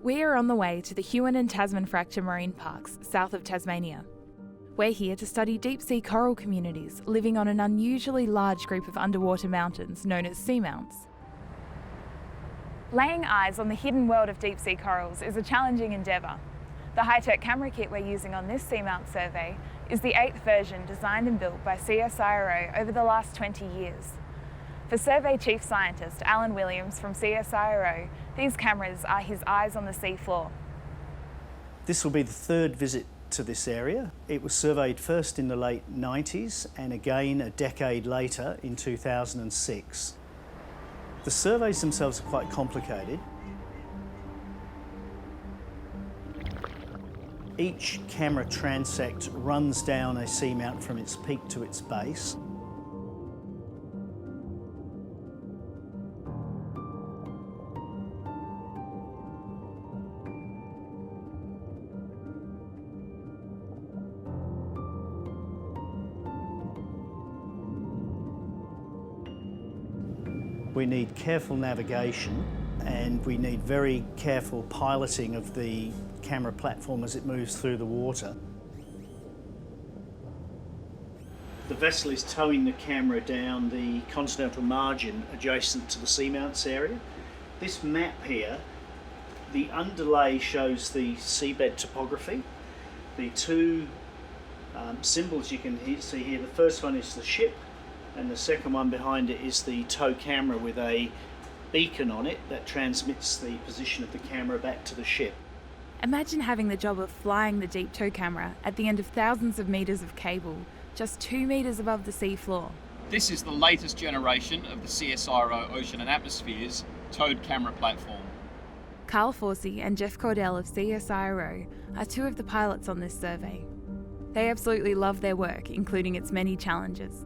We are on the way to the Huon and Tasman Fracture Marine Parks, south of Tasmania. We're here to study deep-sea coral communities living on an unusually large group of underwater mountains known as seamounts. Laying eyes on the hidden world of deep-sea corals is a challenging endeavour. The high-tech camera kit we're using on this seamount survey is the 8th version designed and built by CSIRO over the last 20 years. For Survey Chief Scientist Alan Williams from CSIRO, these cameras are his eyes on the seafloor. This will be the third visit to this area. It was surveyed first in the late 90s and again a decade later in 2006. The surveys themselves are quite complicated. Each camera transect runs down a seamount from its peak to its base. We need careful navigation and we need very careful piloting of the camera platform as it moves through the water. The vessel is towing the camera down the continental margin adjacent to the seamounts area. This map here, the underlay shows the seabed topography. The two symbols you can see here, the first one is the ship, and the second one behind it is the tow camera with a beacon on it that transmits the position of the camera back to the ship. Imagine having the job of flying the deep tow camera at the end of thousands of metres of cable, just 2 metres above the seafloor. This is the latest generation of the CSIRO Ocean and Atmosphere's towed camera platform. Carl Forsey and Jeff Cordell of CSIRO are two of the pilots on this survey. They absolutely love their work, including its many challenges.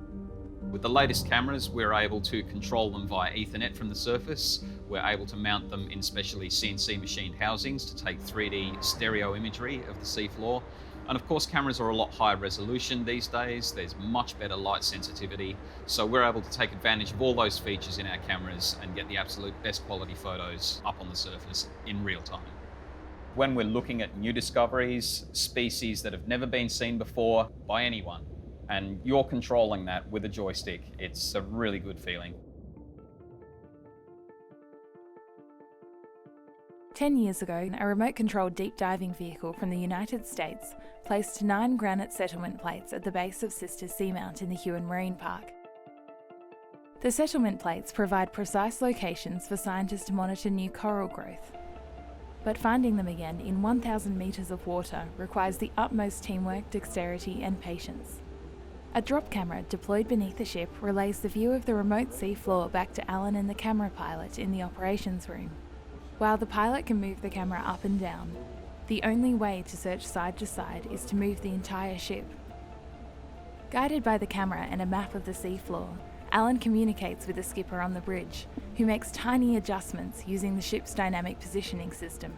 With the latest cameras, we're able to control them via Ethernet from the surface. We're able to mount them in specially CNC machined housings to take 3D stereo imagery of the seafloor. And of course, cameras are a lot higher resolution these days. There's much better light sensitivity. So we're able to take advantage of all those features in our cameras and get the absolute best quality photos up on the surface in real time. When we're looking at new discoveries, species that have never been seen before by anyone, and you're controlling that with a joystick, it's a really good feeling. 10 years ago, a remote-controlled deep diving vehicle from the United States placed 9 granite settlement plates at the base of Sister Seamount in the Huon Marine Park. The settlement plates provide precise locations for scientists to monitor new coral growth. But finding them again in 1,000 metres of water requires the utmost teamwork, dexterity and patience. A drop camera deployed beneath the ship relays the view of the remote seafloor back to Alan and the camera pilot in the operations room. While the pilot can move the camera up and down, the only way to search side to side is to move the entire ship. Guided by the camera and a map of the seafloor, Alan communicates with the skipper on the bridge, who makes tiny adjustments using the ship's dynamic positioning system.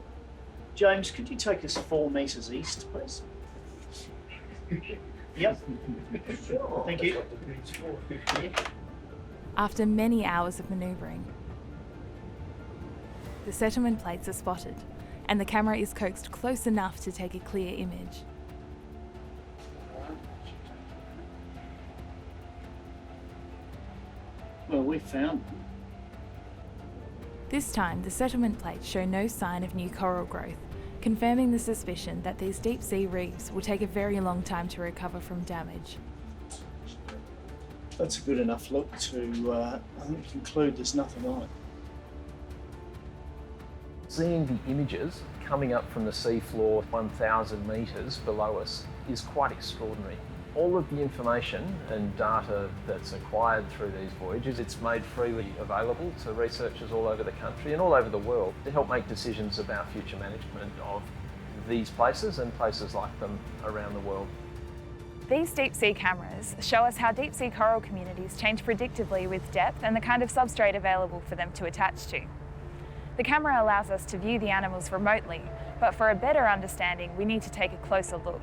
James, could you take us 4 metres east, please? Yep. Thank you. After many hours of manoeuvring, the settlement plates are spotted, and the camera is coaxed close enough to take a clear image. Well, we found them. This time, the settlement plates show no sign of new coral growth, confirming the suspicion that these deep-sea reefs will take a very long time to recover from damage. That's a good enough look to conclude there's nothing on it. Seeing the images coming up from the seafloor 1,000 metres below us is quite extraordinary. All of the information and data that's acquired through these voyages, it's made freely available to researchers all over the country and all over the world to help make decisions about future management of these places and places like them around the world. These deep-sea cameras show us how deep-sea coral communities change predictably with depth and the kind of substrate available for them to attach to. The camera allows us to view the animals remotely, but for a better understanding, we need to take a closer look.